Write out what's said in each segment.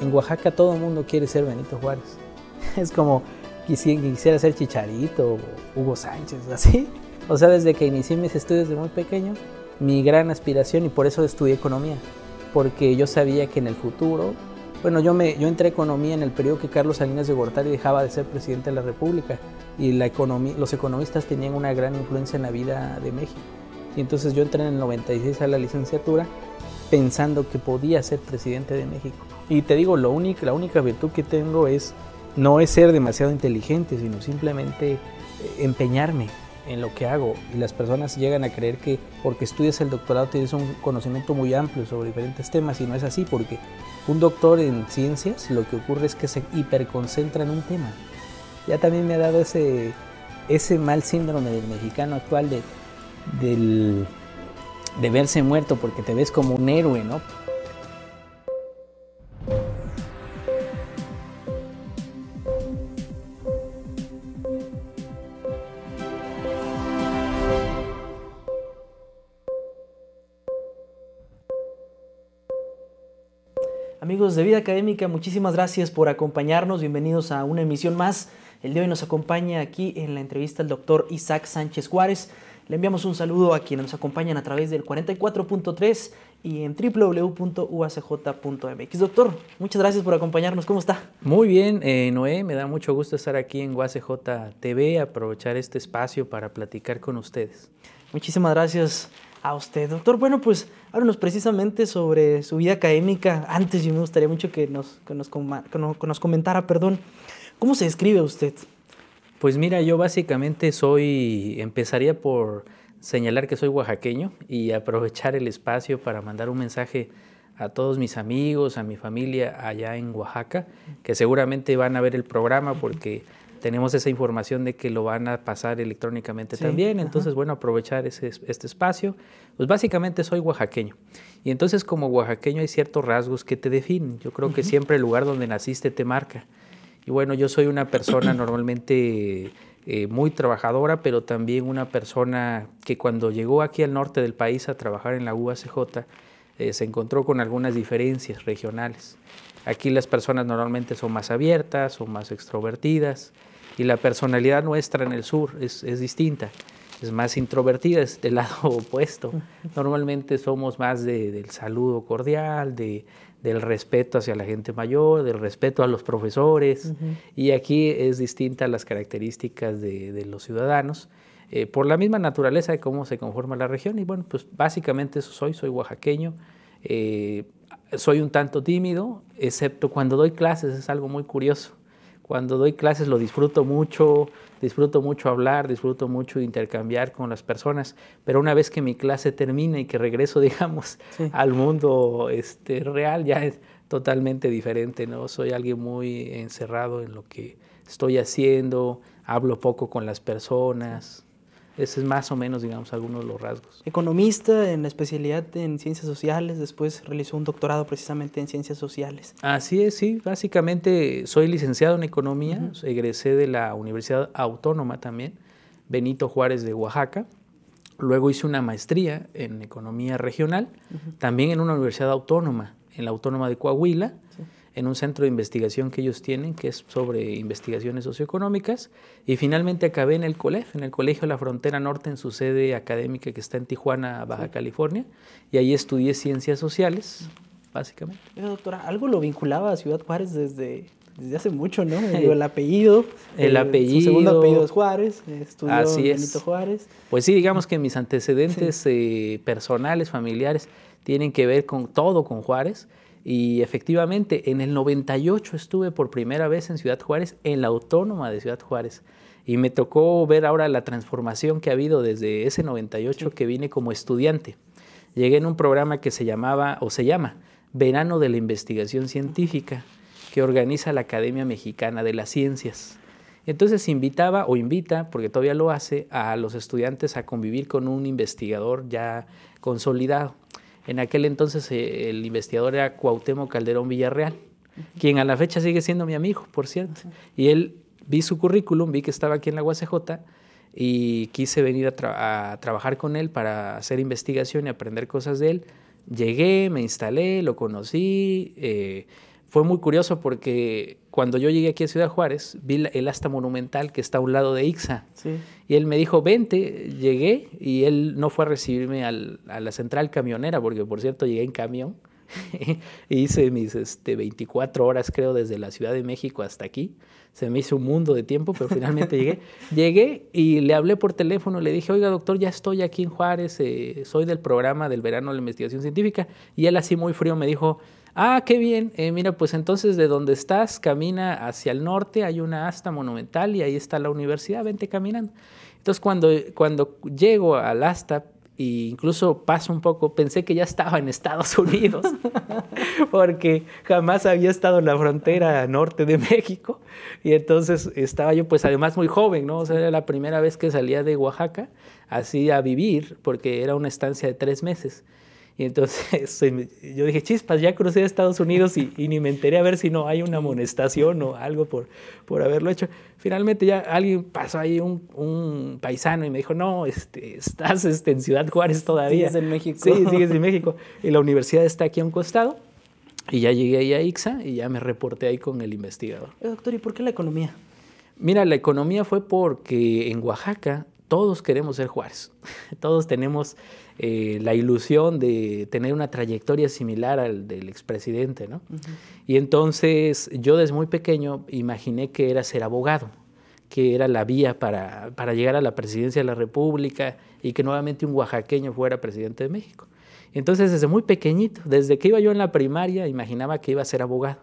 En Oaxaca todo el mundo quiere ser Benito Juárez. Es como quisiera ser Chicharito o Hugo Sánchez, así. O sea, desde que inicié mis estudios de muy pequeño, mi gran aspiración, y por eso estudié economía, porque yo sabía que en el futuro, bueno, yo entré a economía en el periodo que Carlos Salinas de Gortari dejaba de ser presidente de la República, y los economistas tenían una gran influencia en la vida de México. Y entonces yo entré en el 96 a la licenciatura pensando que podía ser presidente de México. Y te digo, la única virtud que tengo no es ser demasiado inteligente, sino simplemente empeñarme en lo que hago. Y las personas llegan a creer que porque estudias el doctorado tienes un conocimiento muy amplio sobre diferentes temas, y no es así, porque un doctor en ciencias lo que ocurre es que se hiperconcentra en un tema. Ya también me ha dado ese mal síndrome del mexicano actual de verse muerto porque te ves como un héroe, ¿no? Amigos de Vida Académica, muchísimas gracias por acompañarnos. Bienvenidos a una emisión más. El de hoy nos acompaña aquí en la entrevista el doctor Isaac Sánchez Juárez. Le enviamos un saludo a quienes nos acompañan a través del 44.3 y en www.uacj.mx. Doctor, muchas gracias por acompañarnos. ¿Cómo está? Muy bien, Noé, me da mucho gusto estar aquí en UACJ TV, aprovechar este espacio para platicar con ustedes. Muchísimas gracias a usted, doctor. Bueno, pues háblanos precisamente sobre su vida académica. Antes yo me gustaría mucho que nos comentara, ¿cómo se describe usted? Pues mira, yo básicamente empezaría por señalar que soy oaxaqueño y aprovechar el espacio para mandar un mensaje a todos mis amigos, a mi familia allá en Oaxaca, que seguramente van a ver el programa porque tenemos esa información de que lo van a pasar electrónicamente también. Entonces, bueno, aprovechar este espacio. Pues básicamente soy oaxaqueño. Y entonces como oaxaqueño hay ciertos rasgos que te definen. Yo creo que siempre el lugar donde naciste te marca. Y bueno, yo soy una persona normalmente muy trabajadora, pero también una persona que cuando llegó aquí al norte del país a trabajar en la UACJ, se encontró con algunas diferencias regionales. Aquí las personas normalmente son más abiertas, son más extrovertidas, y la personalidad nuestra en el sur es distinta, es más introvertida, es del lado opuesto. Normalmente somos más del saludo cordial, del respeto hacia la gente mayor, del respeto a los profesores, y aquí es distinta las características de los ciudadanos, por la misma naturaleza de cómo se conforma la región. Y bueno, pues básicamente eso soy oaxaqueño. Soy un tanto tímido, excepto cuando doy clases, es algo muy curioso. Cuando doy clases lo disfruto mucho hablar, disfruto mucho intercambiar con las personas, pero una vez que mi clase termina y que regreso, digamos, al mundo real, ya es totalmente diferente, ¿no? Soy alguien muy encerrado en lo que estoy haciendo, hablo poco con las personas. Ese es más o menos, digamos, algunos de los rasgos. Economista en la especialidad en Ciencias Sociales, después realizó un doctorado precisamente en Ciencias Sociales. Así es, sí. Básicamente soy licenciado en Economía, egresé de la Universidad Autónoma también, Benito Juárez de Oaxaca. Luego hice una maestría en Economía Regional, también en una universidad autónoma, en la Autónoma de Coahuila, en un centro de investigación que ellos tienen, que es sobre investigaciones socioeconómicas, y finalmente acabé en el COLEF, en el Colegio de la Frontera Norte, en su sede académica que está en Tijuana, Baja California, y ahí estudié Ciencias Sociales, básicamente. Pero, doctora, algo lo vinculaba a Ciudad Juárez desde hace mucho, ¿no? El apellido. Su segundo apellido es Juárez, estudió en Benito Juárez. Pues sí, digamos que mis antecedentes personales, familiares, tienen que ver con Juárez. Y efectivamente, en el 98 estuve por primera vez en Ciudad Juárez, en la Autónoma de Ciudad Juárez. Y me tocó ver ahora la transformación que ha habido desde ese 98 que vine como estudiante. Llegué en un programa que se llama Verano de la Investigación Científica, que organiza la Academia Mexicana de las Ciencias. Entonces invita, porque todavía lo hace, a los estudiantes a convivir con un investigador ya consolidado. En aquel entonces el investigador era Cuauhtémoc Calderón Villarreal, quien a la fecha sigue siendo mi amigo, por cierto. Y vi su currículum, vi que estaba aquí en la UACJ y quise venir a trabajar con él para hacer investigación y aprender cosas de él. Llegué, me instalé, lo conocí, fue muy curioso porque cuando yo llegué aquí a Ciudad Juárez, vi el asta monumental que está a un lado de ICSA. Sí. Y él me dijo, vente, llegué, y él no fue a recibirme a la central camionera, porque por cierto llegué en camión. Hice mis 24 horas, creo, desde la Ciudad de México hasta aquí. Se me hizo un mundo de tiempo, pero finalmente llegué. Llegué y le hablé por teléfono, le dije, oiga, doctor, ya estoy aquí en Juárez, soy del programa del verano de la investigación científica. Y él así muy frío me dijo, ah, qué bien, mira, pues entonces de donde estás, camina hacia el norte, hay una asta monumental y ahí está la universidad, vente caminando. Entonces cuando llego al asta, e incluso paso un poco, pensé que ya estaba en Estados Unidos, porque jamás había estado en la frontera norte de México, y entonces estaba yo pues además muy joven, ¿no? O sea, era la primera vez que salía de Oaxaca, así a vivir, porque era una estancia de 3 meses. Y entonces yo dije, chispas, ya crucé a Estados Unidos y ni me enteré a ver si no hay una amonestación o algo por haberlo hecho. Finalmente ya alguien pasó ahí, un paisano, y me dijo, no, estás en Ciudad Juárez todavía. Sigues en México. Sí, sigues en México. Y la universidad está aquí a un costado. Y ya llegué ahí a ICSA y ya me reporté ahí con el investigador. Doctor, ¿y por qué la economía? Mira, la economía fue porque en Oaxaca todos queremos ser Juárez. Todos tenemos la ilusión de tener una trayectoria similar al del expresidente, ¿no? Uh-huh. Y entonces yo desde muy pequeño imaginé que era ser abogado, que era la vía para llegar a la presidencia de la República y que nuevamente un oaxaqueño fuera presidente de México. Entonces desde muy pequeñito, desde que iba yo en la primaria, imaginaba que iba a ser abogado.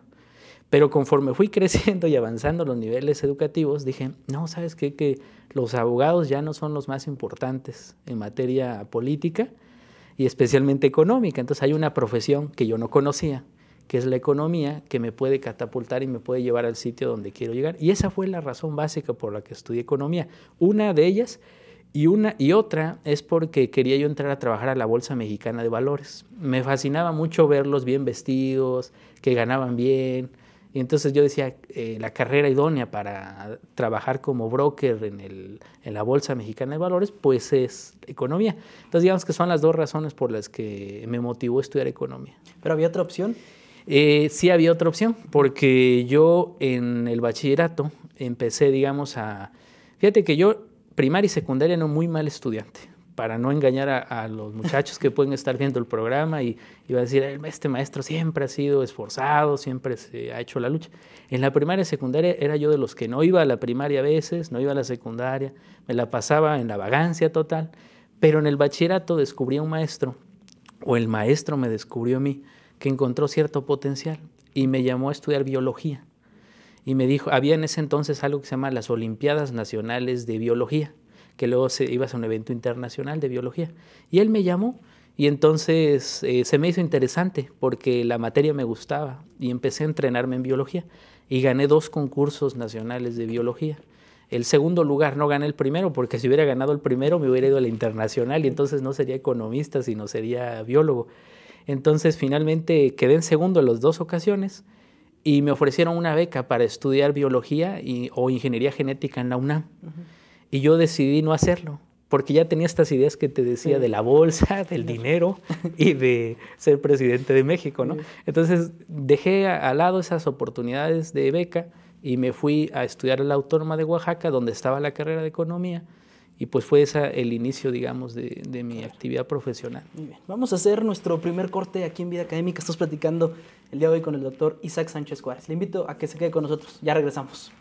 Pero conforme fui creciendo y avanzando los niveles educativos, dije, no, ¿sabes qué? Que los abogados ya no son los más importantes en materia política y especialmente económica. Entonces hay una profesión que yo no conocía, que es la economía, que me puede catapultar y me puede llevar al sitio donde quiero llegar. Y esa fue la razón básica por la que estudié economía. Una de ellas y otra es porque quería yo entrar a trabajar a la Bolsa Mexicana de Valores. Me fascinaba mucho verlos bien vestidos, que ganaban bien. Y entonces yo decía, la carrera idónea para trabajar como broker en la Bolsa Mexicana de Valores, pues es economía. Entonces digamos que son las dos razones por las que me motivó a estudiar economía. ¿Pero había otra opción? Sí había otra opción, porque yo en el bachillerato empecé, digamos, Fíjate que yo primaria y secundaria era un muy mal estudiante, para no engañar a los muchachos que pueden estar viendo el programa y va a decir, este maestro siempre ha sido esforzado, siempre se ha hecho la lucha. En la primaria y secundaria era yo de los que no iba a la primaria a veces, no iba a la secundaria, me la pasaba en la vagancia total, pero en el bachillerato descubrí a un maestro, o el maestro me descubrió a mí, que encontró cierto potencial y me llamó a estudiar biología. Y me dijo, había en ese entonces algo que se llama las Olimpiadas Nacionales de Biología, que luego ibas a un evento internacional de biología. Y él me llamó y entonces se me hizo interesante porque la materia me gustaba y empecé a entrenarme en biología y gané 2 concursos nacionales de biología. El segundo lugar, no gané el primero, porque si hubiera ganado el primero me hubiera ido a la internacional y entonces no sería economista, sino sería biólogo. Entonces finalmente quedé en segundo en las 2 ocasiones y me ofrecieron una beca para estudiar biología o ingeniería genética en la UNAM. Uh-huh. Y yo decidí no hacerlo, porque ya tenía estas ideas que te decía de la bolsa, del dinero y de ser presidente de México, ¿no? Entonces dejé al lado esas oportunidades de beca y me fui a estudiar a la Autónoma de Oaxaca, donde estaba la carrera de economía, y pues fue el inicio, digamos, de mi actividad profesional. Muy bien. Vamos a hacer nuestro primer corte aquí en Vida Académica. Estamos platicando el día de hoy con el doctor Isaac Sánchez Juárez. Le invito a que se quede con nosotros. Ya regresamos.